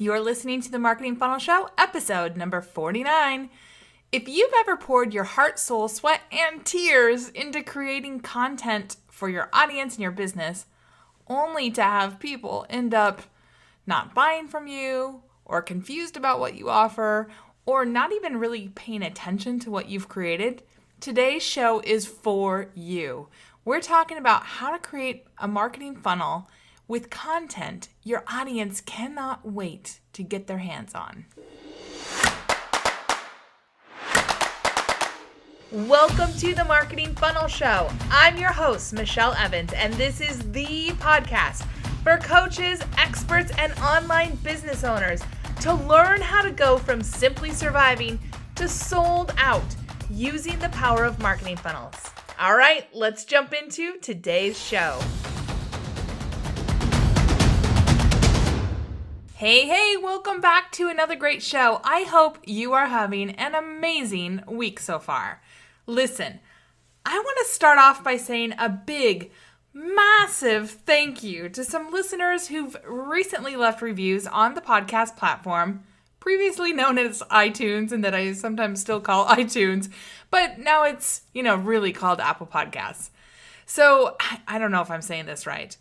You're listening to the Marketing Funnel Show, episode number 49. If you've ever poured your heart, soul, sweat, and tears into creating content for your audience and your business, only to have people end up not buying from you, or confused about what you offer, or not even really paying attention to what you've created, today's show is for you. We're talking about how to create a marketing funnel with content your audience cannot wait to get their hands on. Welcome to the Marketing Funnel Show. I'm your host, Michelle Evans, and this is the podcast for coaches, experts, and online business owners to learn how to go from simply surviving to sold out using the power of marketing funnels. All right, let's jump into today's show. Hey, welcome back to another great show. I hope you are having an amazing week so far. Listen, I want to start off by saying a big, massive thank you to some listeners who've recently left reviews on the podcast platform, previously known as iTunes, and that I sometimes still call iTunes, but now it's, really called Apple Podcasts. So I don't know if I'm saying this right.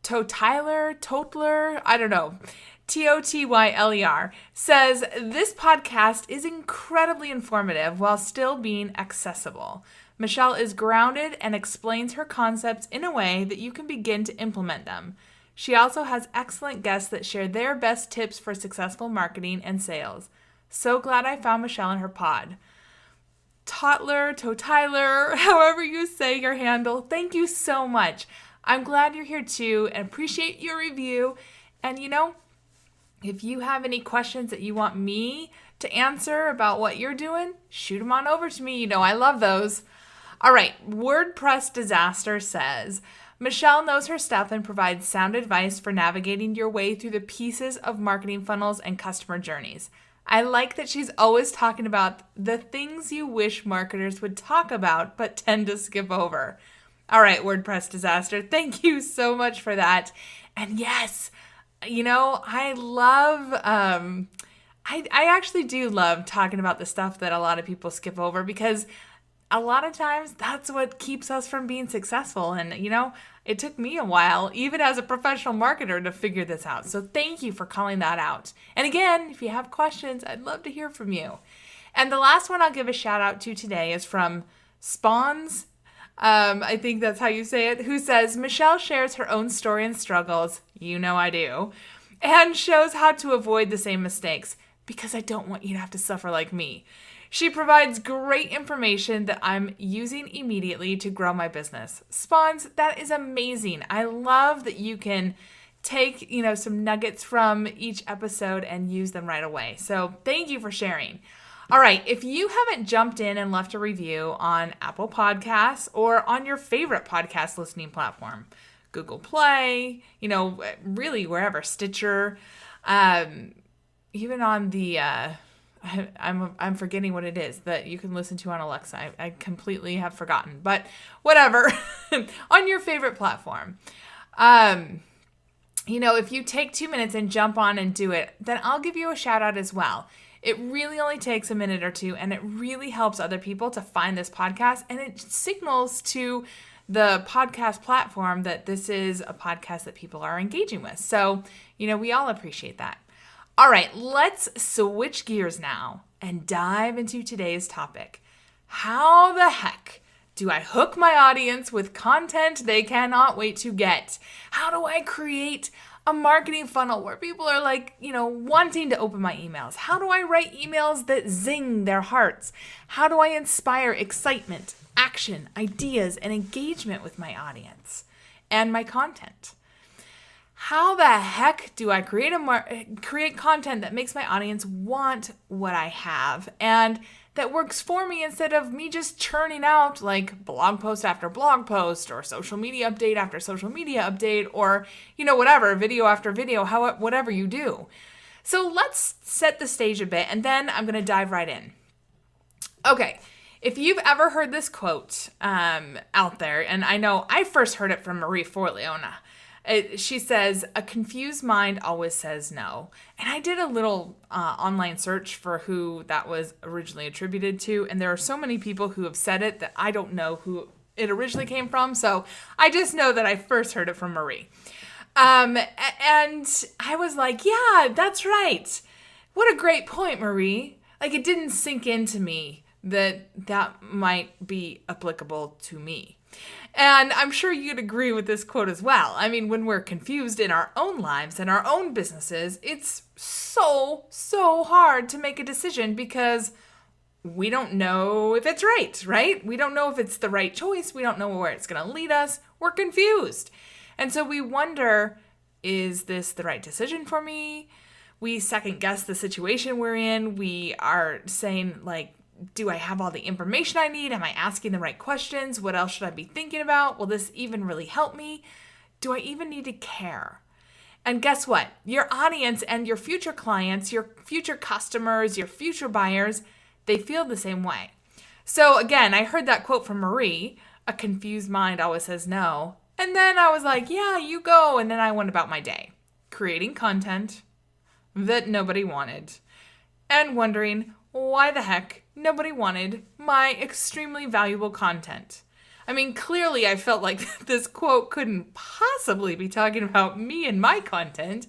Totler, I don't know. Totyer says, this podcast is incredibly informative while still being accessible. Michelle is grounded and explains her concepts in a way that you can begin to implement them. She also has excellent guests that share their best tips for successful marketing and sales. So glad I found Michelle in her pod. Totler, however you say your handle, thank you so much. I'm glad you're here too and appreciate your review. And if you have any questions that you want me to answer about what you're doing, shoot them on over to me. I love those. All right, WordPress Disaster says, Michelle knows her stuff and provides sound advice for navigating your way through the pieces of marketing funnels and customer journeys. I like that she's always talking about the things you wish marketers would talk about but tend to skip over. All right, WordPress Disaster, thank you so much for that. And yes, I love, I actually do love talking about the stuff that a lot of people skip over, because a lot of times that's what keeps us from being successful. And, it took me a while, even as a professional marketer, to figure this out. So thank you for calling that out. And again, if you have questions, I'd love to hear from you. And the last one I'll give a shout out to today is from Spawns. I think that's how you say it, who says, Michelle shares her own story and struggles, I do, and shows how to avoid the same mistakes, because I don't want you to have to suffer like me. She provides great information that I'm using immediately to grow my business. Spawns, that is amazing. I love that you can take, some nuggets from each episode and use them right away. So thank you for sharing. All right, if you haven't jumped in and left a review on Apple Podcasts or on your favorite podcast listening platform, Google Play, really wherever, Stitcher, even on the, I'm forgetting what it is that you can listen to on Alexa. I completely have forgotten, but whatever, on your favorite platform. If you take 2 minutes and jump on and do it, then I'll give you a shout out as well. It really only takes a minute or two, and it really helps other people to find this podcast, and it signals to the podcast platform that this is a podcast that people are engaging with. So, we all appreciate that. All right, let's switch gears now and dive into today's topic. How the heck do I hook my audience with content they cannot wait to get? How do I create a marketing funnel where people are wanting to open my emails? How do I write emails that zing their hearts? How do I inspire excitement, action, ideas, and engagement with my audience and my content? How the heck do I create content that makes my audience want what I have and that works for me, instead of me just churning out blog post after blog post, or social media update after social media update, or whatever, video after video, whatever you do. So let's set the stage a bit, and then I'm going to dive right in. Okay, if you've ever heard this quote out there, and I know I first heard it from Marie Forleo, She says, a confused mind always says no. And I did a little online search for who that was originally attributed to. And there are so many people who have said it that I don't know who it originally came from. So I just know that I first heard it from Marie. And I was like, yeah, that's right. What a great point, Marie. Like, it didn't sink into me that that might be applicable to me. And I'm sure you'd agree with this quote as well. I mean, when we're confused in our own lives and our own businesses, it's so hard to make a decision because we don't know if it's right? We don't know if it's the right choice. We don't know where it's going to lead us. We're confused. And so we wonder, is this the right decision for me? We second guess the situation we're in. We are saying, like, do I have all the information I need? Am I asking the right questions? What else should I be thinking about? Will this even really help me? Do I even need to care? And guess what? Your audience and your future clients, your future customers, your future buyers, they feel the same way. So again, I heard that quote from Marie, a confused mind always says no. And then I was like, yeah, you go. And then I went about my day, creating content that nobody wanted and wondering why the heck nobody wanted my extremely valuable content. I mean, clearly I felt like this quote couldn't possibly be talking about me and my content.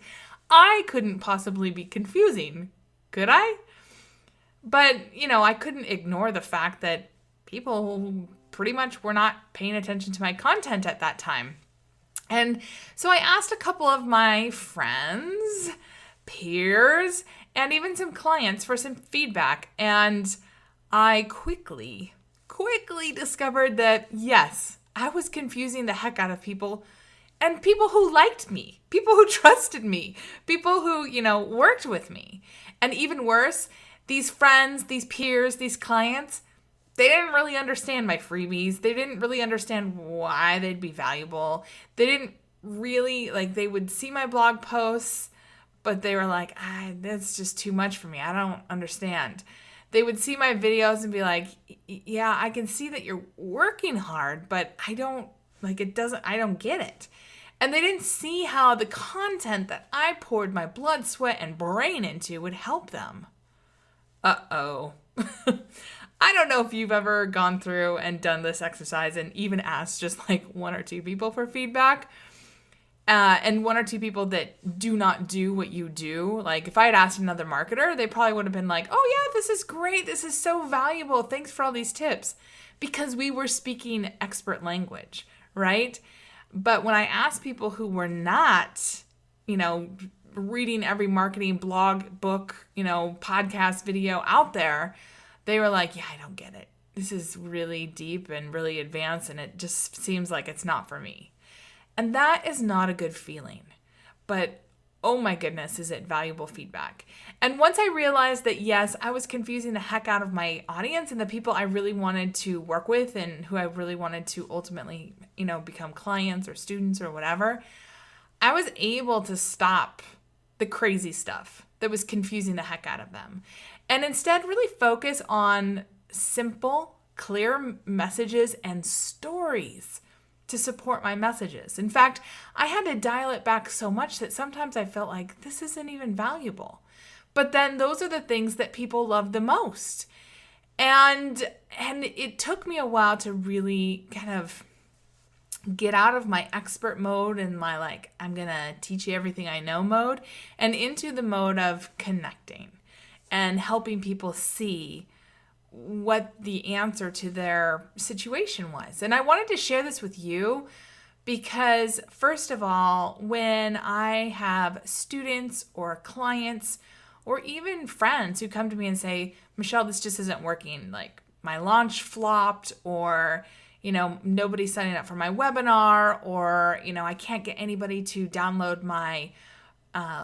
I couldn't possibly be confusing, could I? But, I couldn't ignore the fact that people pretty much were not paying attention to my content at that time. And so I asked a couple of my friends, peers, and even some clients for some feedback. And I quickly discovered that, yes, I was confusing the heck out of people, and people who liked me, people who trusted me, people who, worked with me. And even worse, these friends, these peers, these clients, they didn't really understand my freebies. They didn't really understand why they'd be valuable. They didn't really, they would see my blog posts, but they were like, that's just too much for me. I don't understand. They would see my videos and be like, yeah, I can see that you're working hard, but I don't get it. And they didn't see how the content that I poured my blood, sweat, and brain into would help them. Uh-oh. I don't know if you've ever gone through and done this exercise and even asked just one or two people for feedback. And one or two people that do not do what you do. Like, if I had asked another marketer, they probably would have been like, oh yeah, this is great. This is so valuable. Thanks for all these tips. Because we were speaking expert language, right? But when I asked people who were not, reading every marketing blog, book, podcast video out there, they were like, yeah, I don't get it. This is really deep and really advanced, and it just seems like it's not for me. And that is not a good feeling. But oh my goodness, is it valuable feedback. And once I realized that, yes, I was confusing the heck out of my audience and the people I really wanted to work with and who I really wanted to ultimately, become clients or students or whatever, I was able to stop the crazy stuff that was confusing the heck out of them. And instead really focus on simple, clear messages and stories to support my messages. In fact, I had to dial it back so much that sometimes I felt like this isn't even valuable. But then those are the things that people love the most. And it took me a while to really kind of get out of my expert mode and my I'm going to teach you everything I know mode and into the mode of connecting and helping people see what the answer to their situation was. And I wanted to share this with you because, first of all, when I have students or clients or even friends who come to me and say, Michelle, this just isn't working. Like, my launch flopped, or, nobody's signing up for my webinar, or, I can't get anybody to download my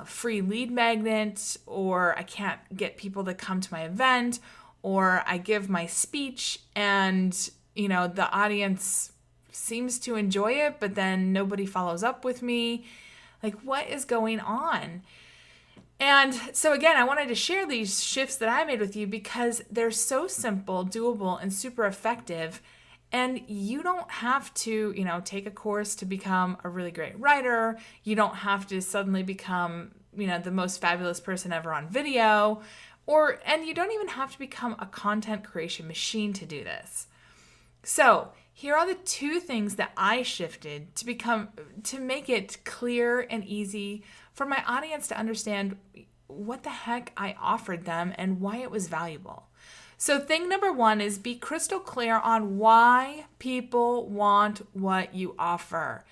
free lead magnet, or I can't get people to come to my event, or I give my speech and, the audience seems to enjoy it, but then nobody follows up with me. What is going on? And so again, I wanted to share these shifts that I made with you because they're so simple, doable, and super effective. And you don't have to, take a course to become a really great writer. You don't have to suddenly become, the most fabulous person ever on video, and you don't even have to become a content creation machine to do this. So here are the 2 things that I shifted to make it clear and easy for my audience to understand what the heck I offered them and why it was valuable. So thing number 1 is be crystal clear on why people want what you offer.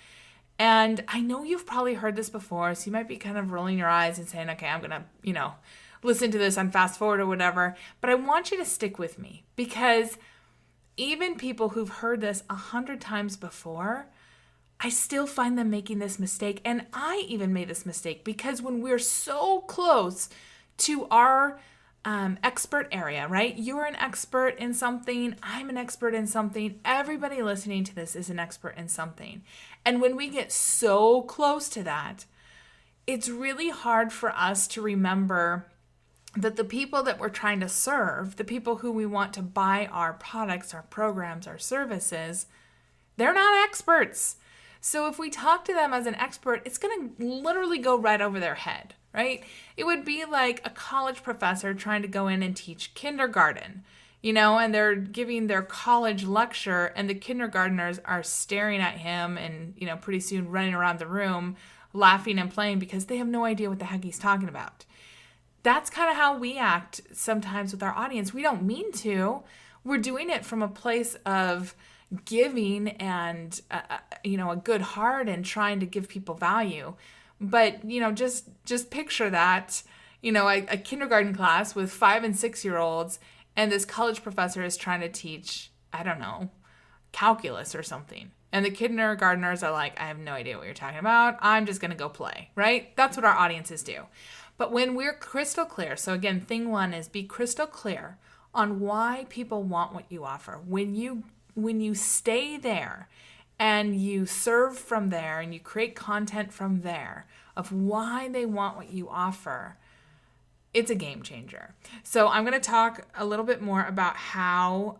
And I know you've probably heard this before, so you might be kind of rolling your eyes and saying, okay, I'm going to, listen to this on fast forward or whatever. But I want you to stick with me, because even people who've heard this 100 times before, I still find them making this mistake. And I even made this mistake because when we're so close to our expert area, right? You're an expert in something. I'm an expert in something. Everybody listening to this is an expert in something. And when we get so close to that, it's really hard for us to remember that the people that we're trying to serve, the people who we want to buy our products, our programs, our services, they're not experts. So if we talk to them as an expert, it's going to literally go right over their head, right? It would be like a college professor trying to go in and teach kindergarten, and they're giving their college lecture, and the kindergartners are staring at him and, pretty soon running around the room laughing and playing because they have no idea what the heck he's talking about. That's kind of how we act sometimes with our audience. We don't mean to. We're doing it from a place of giving and, a good heart and trying to give people value. But, just picture that, a kindergarten class with 5 and 6-year-olds, and this college professor is trying to teach, I don't know, calculus or something. And the kindergartners are like, I have no idea what you're talking about. I'm just going to go play, right? That's what our audiences do. But when we're crystal clear, so again, thing 1 is be crystal clear on why people want what you offer. When you stay there and you serve from there and you create content from there of why they want what you offer, it's a game changer. So I'm going to talk a little bit more about how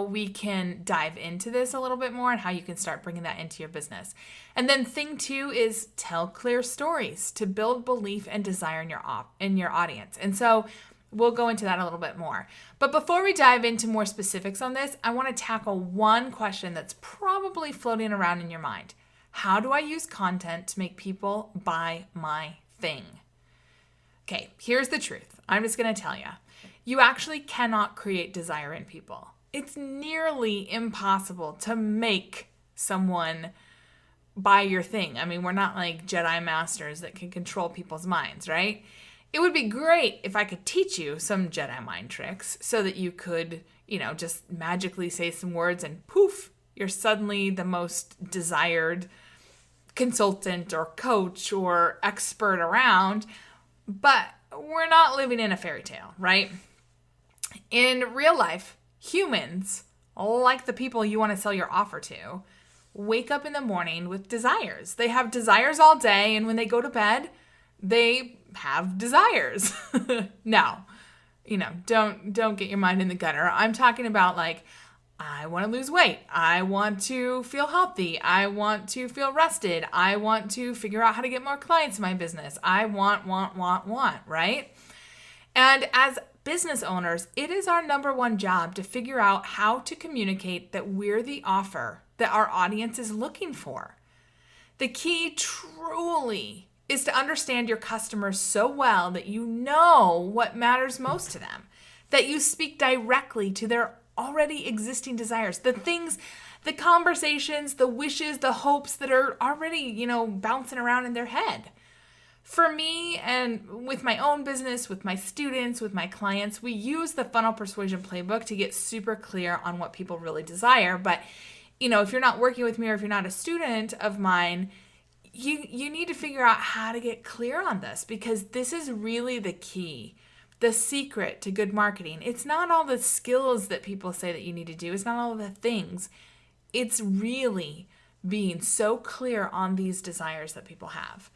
we can dive into this a little bit more and how you can start bringing that into your business. And then thing 2 is tell clear stories to build belief and desire in your audience. And so we'll go into that a little bit more. But before we dive into more specifics on this, I want to tackle one question that's probably floating around in your mind. How do I use content to make people buy my thing? Okay, here's the truth. I'm just going to tell you. You actually cannot create desire in people. It's nearly impossible to make someone buy your thing. I mean, we're not like Jedi masters that can control people's minds, right? It would be great if I could teach you some Jedi mind tricks so that you could, just magically say some words and poof, you're suddenly the most desired consultant or coach or expert around. But we're not living in a fairy tale, right? In real life, humans, like the people you want to sell your offer to, wake up in the morning with desires. They have desires all day, and when they go to bed, they have desires. Now, don't get your mind in the gutter. I'm talking about like, I want to lose weight. I want to feel healthy. I want to feel rested. I want to figure out how to get more clients in my business. I want, right? And as business owners, it is our number 1 job to figure out how to communicate that we're the offer that our audience is looking for. The key truly is to understand your customers so well that you know what matters most to them, that you speak directly to their already existing desires, the things, the conversations, the wishes, the hopes that are already, bouncing around in their head. For me, and with my own business, with my students, with my clients, we use the funnel persuasion playbook to get super clear on what people really desire. But, if you're not working with me or if you're not a student of mine, you need to figure out how to get clear on this, because this is really the key, the secret to good marketing. It's not all the skills that people say that you need to do. It's not all the things. It's really being so clear on these desires that people have.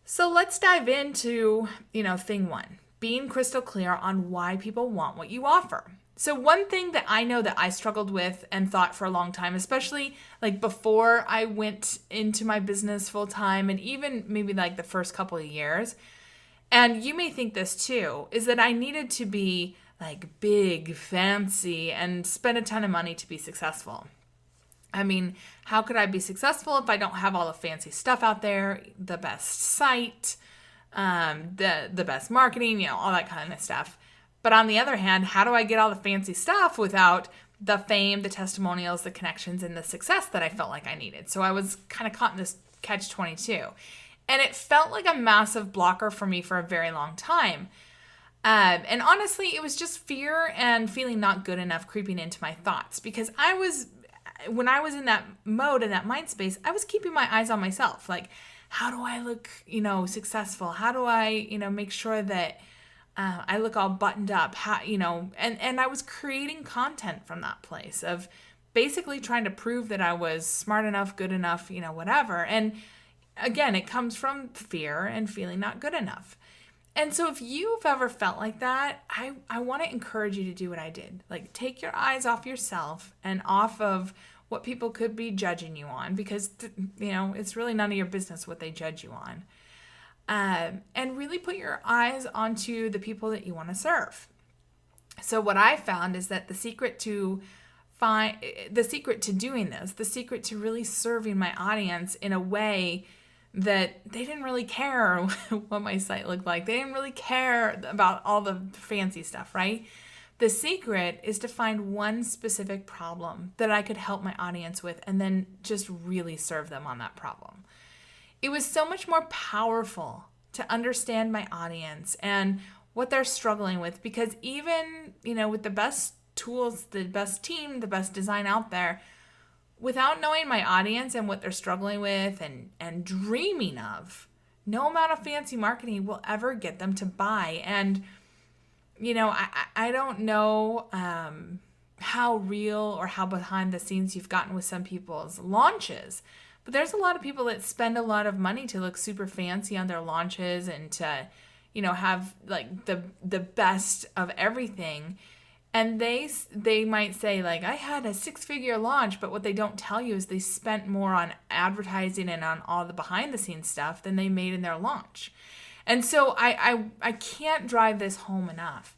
So let's dive into, thing 1, being crystal clear on why people want what you offer. So one thing that I know that I struggled with and thought for a long time, especially like before I went into my business full time and even maybe like the first couple of years, and you may think this too, is that I needed to be like big, fancy, and spend a ton of money to be successful. I mean, how could I be successful if I don't have all the fancy stuff out there, the best site, the best marketing, all that kind of stuff. But on the other hand, how do I get all the fancy stuff without the fame, the testimonials, the connections, and the success that I felt like I needed? So I was kind of caught in this catch-22. And it felt like a massive blocker for me for a very long time. And honestly, it was just fear and feeling not good enough creeping into my thoughts, because when I was in that mode, in that mind space, I was keeping my eyes on myself. Like, how do I look, successful? How do I, make sure that I look all buttoned up? How, and I was creating content from that place of basically trying to prove that I was smart enough, good enough, whatever. And again, it comes from fear and feeling not good enough. And so if you've ever felt like that, I want to encourage you to do what I did. Like, take your eyes off yourself and off of what people could be judging you on, because, it's really none of your business what they judge you on. And really put your eyes onto the people that you want to serve. So what I found is that the secret to doing this, the secret to really serving my audience in a way that they didn't really care what my site looked like. They didn't really care about all the fancy stuff, right? The secret is to find one specific problem that I could help my audience with and then just really serve them on that problem. It was so much more powerful to understand my audience and what they're struggling with, because even, with the best tools, the best team, the best design out there, without knowing my audience and what they're struggling with and dreaming of, no amount of fancy marketing will ever get them to buy. And, I don't know how real or how behind the scenes you've gotten with some people's launches, but there's a lot of people that spend a lot of money to look super fancy on their launches and to, have like the best of everything. And they might say, like, I had a 6-figure launch, but what they don't tell you is they spent more on advertising and on all the behind-the-scenes stuff than they made in their launch. And so I can't drive this home enough.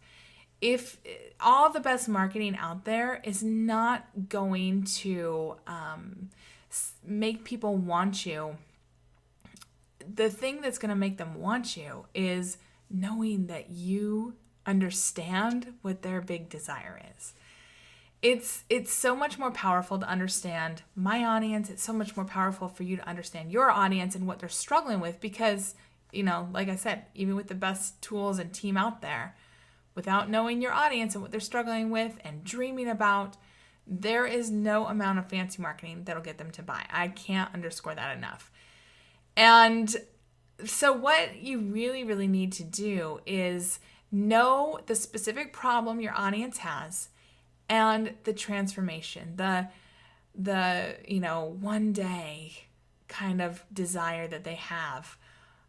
If all the best marketing out there is not going to make people want you, the thing that's going to make them want you is knowing that you understand what their big desire is. It's so much more powerful to understand my audience. It's so much more powerful for you to understand your audience and what they're struggling with, because, like I said, even with the best tools and team out there, without knowing your audience and what they're struggling with and dreaming about, there is no amount of fancy marketing that'll get them to buy. I can't underscore that enough. And so what you really, really need to do is know the specific problem your audience has and the transformation, the one day kind of desire that they have.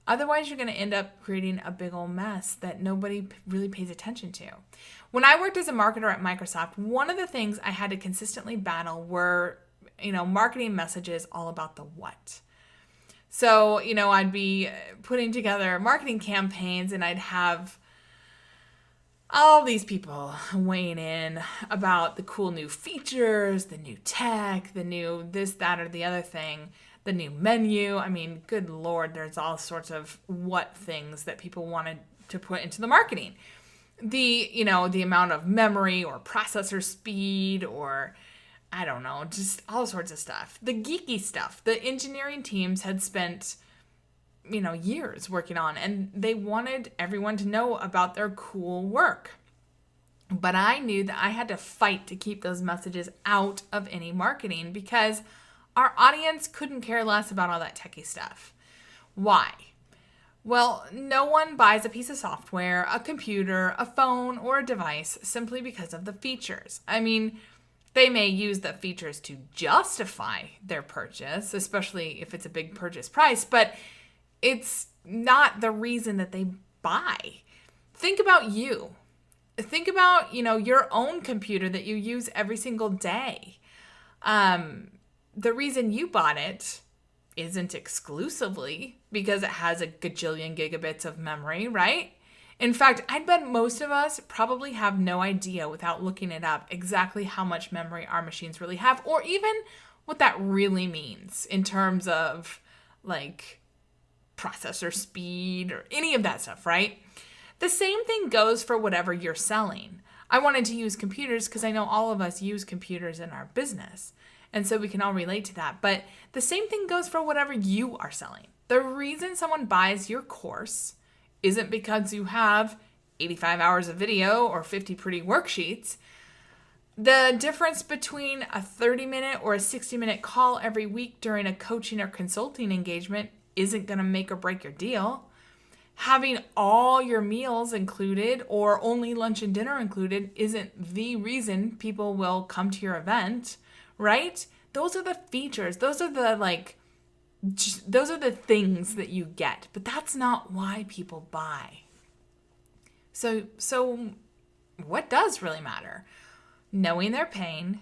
Otherwise, you're going to end up creating a big old mess that nobody really pays attention to. When I worked as a marketer at Microsoft, one of the things I had to consistently battle were, marketing messages all about the what. So, I'd be putting together marketing campaigns and I'd have all these people weighing in about the cool new features, the new tech, the new this, that, or the other thing, the new menu. I mean, good Lord, there's all sorts of what things that people wanted to put into the marketing. The amount of memory or processor speed or, I don't know, just all sorts of stuff. The geeky stuff the engineering teams had spent years working on, and they wanted everyone to know about their cool work. But I knew that I had to fight to keep those messages out of any marketing, because our audience couldn't care less about all that techie stuff. Why? Well, no one buys a piece of software, a computer, a phone, or a device simply because of the features. I mean, they may use the features to justify their purchase, especially if it's a big purchase price, but it's not the reason that they buy. Think about you. think about, your own computer that you use every single day. The reason you bought it isn't exclusively because it has a gajillion gigabits of memory, right? In fact, I'd bet most of us probably have no idea without looking it up exactly how much memory our machines really have, or even what that really means in terms of like processor speed or any of that stuff, right? The same thing goes for whatever you're selling. I wanted to use computers because I know all of us use computers in our business. And so we can all relate to that. But the same thing goes for whatever you are selling. The reason someone buys your course isn't because you have 85 hours of video or 50 pretty worksheets. The difference between a 30-minute or a 60-minute call every week during a coaching or consulting engagement isn't going to make or break your deal. Having all your meals included or only lunch and dinner included isn't the reason people will come to your event, right? Those are the features. Those are the things that you get, but that's not why people buy. So what does really matter? Knowing their pain,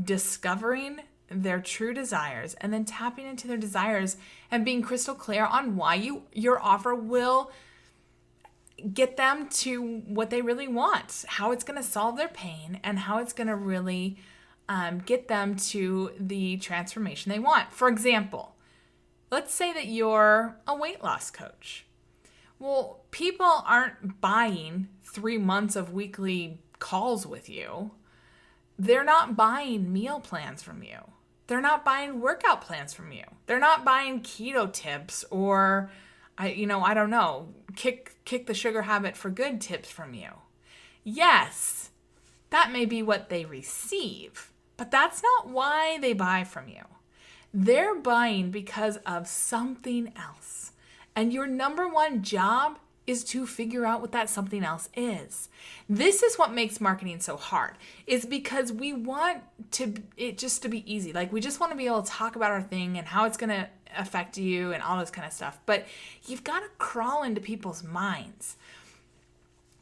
discovering their true desires, and then tapping into their desires and being crystal clear on why your offer will get them to what they really want, how it's going to solve their pain, and how it's going to really get them to the transformation they want. For example, let's say that you're a weight loss coach. Well, people aren't buying 3 months of weekly calls with you. They're not buying meal plans from you. They're not buying workout plans from you. They're not buying keto tips or, I don't know, kick the sugar habit for good tips from you. Yes, that may be what they receive, but that's not why they buy from you. They're buying because of something else. And your number one job is to figure out what that something else is. This is what makes marketing so hard, is because we want it just to be easy. Like, we just want to be able to talk about our thing and how it's going to affect you and all this kind of stuff. But you've got to crawl into people's minds.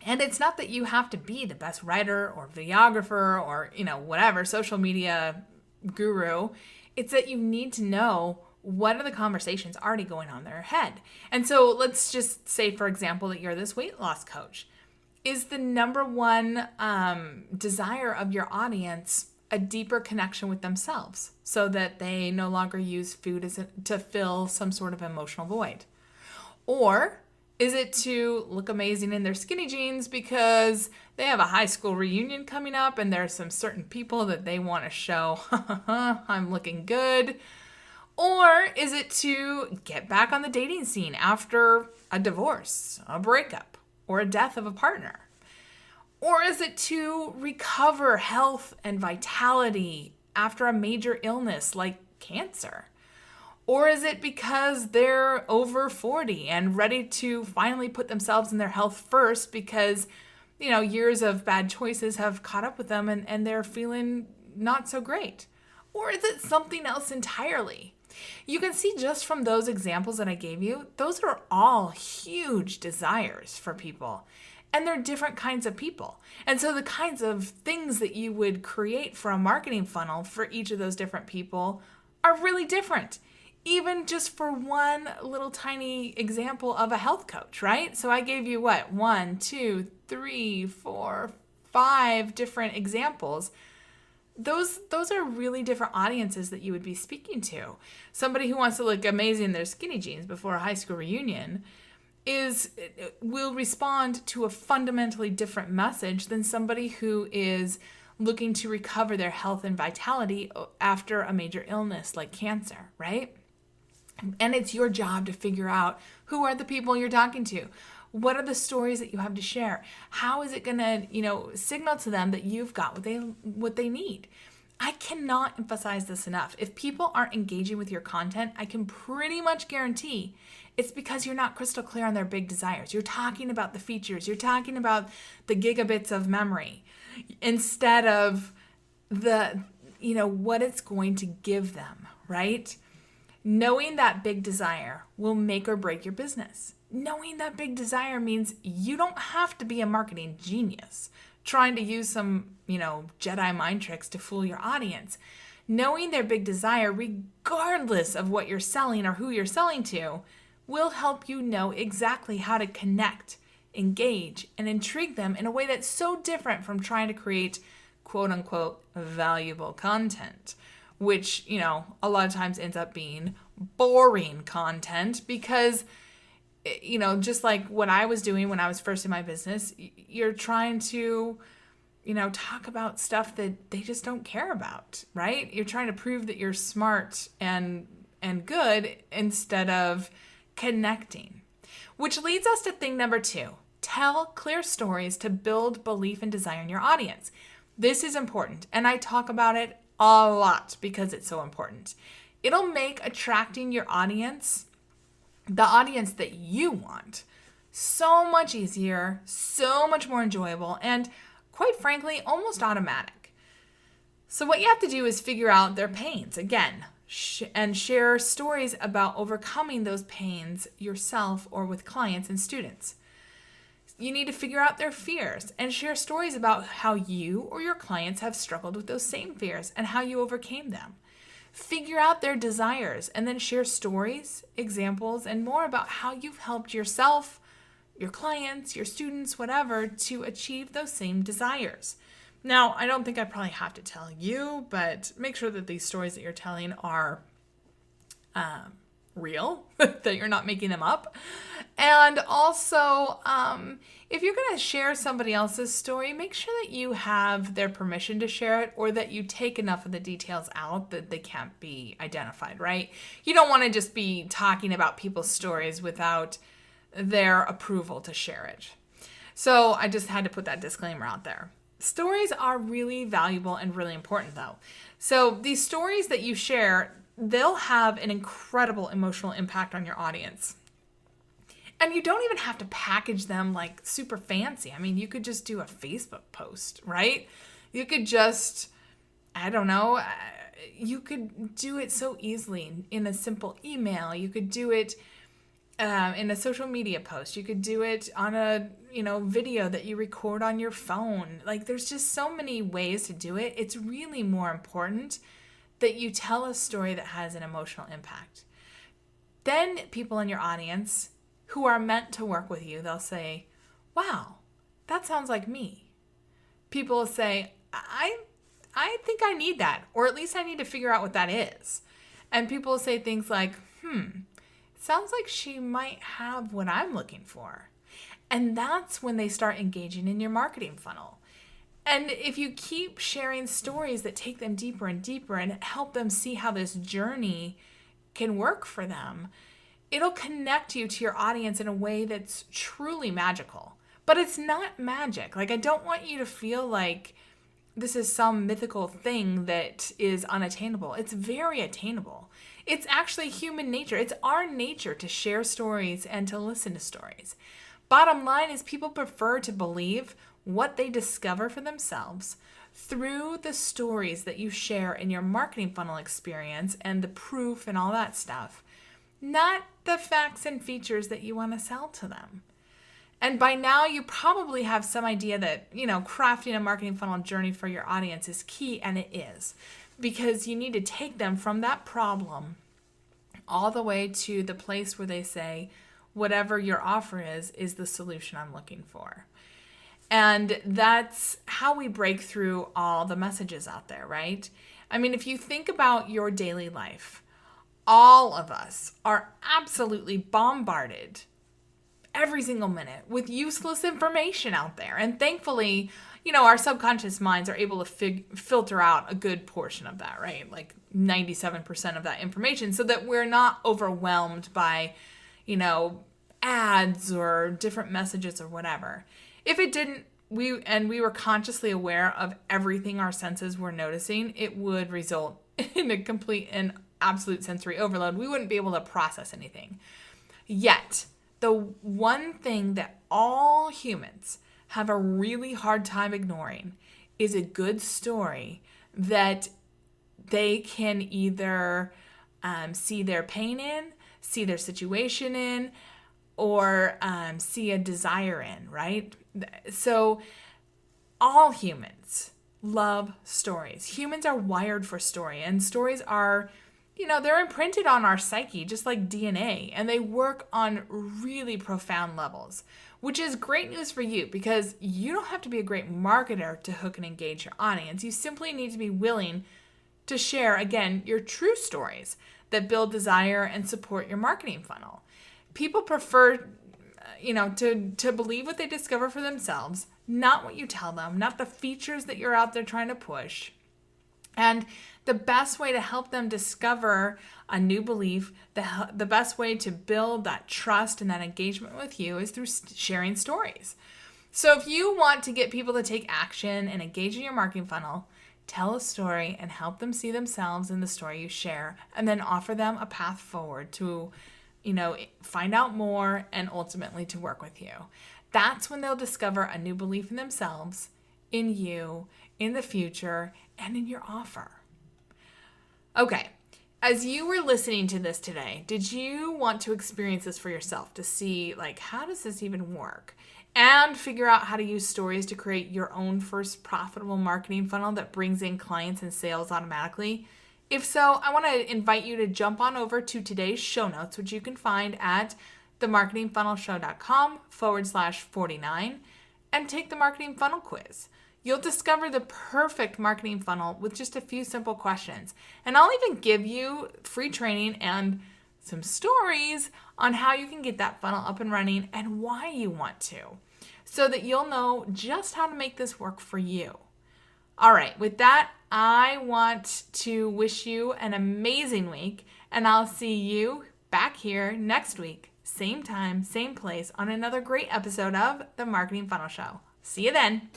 And it's not that you have to be the best writer or videographer or, whatever, social media guru. It's that you need to know what are the conversations already going on in their head. And so let's just say, for example, that you're this weight loss coach. Is the number one desire of your audience a deeper connection with themselves so that they no longer use food to fill some sort of emotional void? Or is it to look amazing in their skinny jeans because they have a high school reunion coming up and there's some certain people that they want to show, I'm looking good? Or is it to get back on the dating scene after a divorce, a breakup, or a death of a partner? Or is it to recover health and vitality after a major illness like cancer? Or is it because they're over 40 and ready to finally put themselves and their health first because, years of bad choices have caught up with them and they're feeling not so great? Or is it something else entirely? You can see just from those examples that I gave you, those are all huge desires for people. And they're different kinds of people. And so the kinds of things that you would create for a marketing funnel for each of those different people are really different. Even just for one little tiny example of a health coach, right? So I gave you 1, 2, 3, 4, 5 different examples. Those are really different audiences that you would be speaking to. Somebody who wants to look amazing in their skinny jeans before a high school reunion will respond to a fundamentally different message than somebody who is looking to recover their health and vitality after a major illness like cancer, right? And it's your job to figure out who are the people you're talking to. What are the stories that you have to share? How is it going to, signal to them that you've got what they need? I cannot emphasize this enough. If people aren't engaging with your content, I can pretty much guarantee it's because you're not crystal clear on their big desires. You're talking about the features. You're talking about the gigabits of memory instead of what it's going to give them, right? Knowing that big desire will make or break your business. Knowing that big desire means you don't have to be a marketing genius trying to use some, Jedi mind tricks to fool your audience. Knowing their big desire, regardless of what you're selling or who you're selling to, will help you know exactly how to connect, engage, and intrigue them in a way that's so different from trying to create quote unquote valuable content, which, a lot of times ends up being boring content because, just like what I was doing when I was first in my business, you're trying to, talk about stuff that they just don't care about, right? You're trying to prove that you're smart and good instead of connecting. Which leads us to thing number 2. Tell clear stories to build belief and desire in your audience. This is important, and I talk about it a lot because it's so important. It'll make attracting your audience, the audience that you want, so much easier, so much more enjoyable, and quite frankly, almost automatic. So what you have to do is figure out their pains, again, and share stories about overcoming those pains yourself or with clients and students. You need to figure out their fears and share stories about how you or your clients have struggled with those same fears and how you overcame them. Figure out their desires and then share stories, examples, and more about how you've helped yourself, your clients, your students, whatever, to achieve those same desires. Now, I don't think I probably have to tell you, but make sure that these stories that you're telling are real, that you're not making them up. And also, if you're going to share somebody else's story, make sure that you have their permission to share it or that you take enough of the details out that they can't be identified, right? You don't want to just be talking about people's stories without their approval to share it. So I just had to put that disclaimer out there. Stories are really valuable and really important though. So these stories that you share, they'll have an incredible emotional impact on your audience. And you don't even have to package them like super fancy. I mean, you could just do a Facebook post, right? You could just, you could do it so easily in a simple email. You could do it in a social media post. You could do it on a, video that you record on your phone. Like there's just so many ways to do it. It's really more important that you tell a story that has an emotional impact. Then people in your audience who are meant to work with you, they'll say, wow, that sounds like me. People will say, I think I need that, or at least I need to figure out what that is. And people will say things like, sounds like she might have what I'm looking for. And that's when they start engaging in your marketing funnel. And if you keep sharing stories that take them deeper and deeper and help them see how this journey can work for them, it'll connect you to your audience in a way that's truly magical. But it's not magic. Like, I don't want you to feel like this is some mythical thing that is unattainable. It's very attainable. It's actually human nature. It's our nature to share stories and to listen to stories. Bottom line is people prefer to believe what they discover for themselves through the stories that you share in your marketing funnel experience and the proof and all that stuff, not the facts and features that you want to sell to them. And by now you probably have some idea that, crafting a marketing funnel journey for your audience is key, and it is, because you need to take them from that problem all the way to the place where they say, whatever your offer is the solution I'm looking for. And that's how we break through all the messages out there, right? I mean, if you think about your daily life, all of us are absolutely bombarded every single minute with useless information out there. And thankfully, our subconscious minds are able to filter out a good portion of that, right? Like 97% of that information, so that we're not overwhelmed by, ads or different messages or whatever. If it didn't, we were consciously aware of everything our senses were noticing, it would result in a complete and absolute sensory overload. We wouldn't be able to process anything. Yet, the one thing that all humans have a really hard time ignoring is a good story that they can either see their pain in, see their situation in, or see a desire in, right? So all humans love stories. Humans are wired for story, and stories are, they're imprinted on our psyche, just like DNA, and they work on really profound levels, which is great news for you because you don't have to be a great marketer to hook and engage your audience. You simply need to be willing to share, again, your true stories that build desire and support your marketing funnel. People prefer, to believe what they discover for themselves, not what you tell them, not the features that you're out there trying to push. And the best way to help them discover a new belief, the best way to build that trust and that engagement with you is through sharing stories. So if you want to get people to take action and engage in your marketing funnel, tell a story and help them see themselves in the story you share, and then offer them a path forward to, find out more and ultimately to work with you. That's when they'll discover a new belief in themselves, in you, in the future, and in your offer. Okay, as you were listening to this today, did you want to experience this for yourself to see, how does this even work? And figure out how to use stories to create your own first profitable marketing funnel that brings in clients and sales automatically? If so, I want to invite you to jump on over to today's show notes, which you can find at themarketingfunnelshow.com/49, and take the marketing funnel quiz. You'll discover the perfect marketing funnel with just a few simple questions. And I'll even give you free training and some stories on how you can get that funnel up and running and why you want to, so that you'll know just how to make this work for you. All right, with that, I want to wish you an amazing week, and I'll see you back here next week, same time, same place, on another great episode of The Marketing Funnel Show. See you then.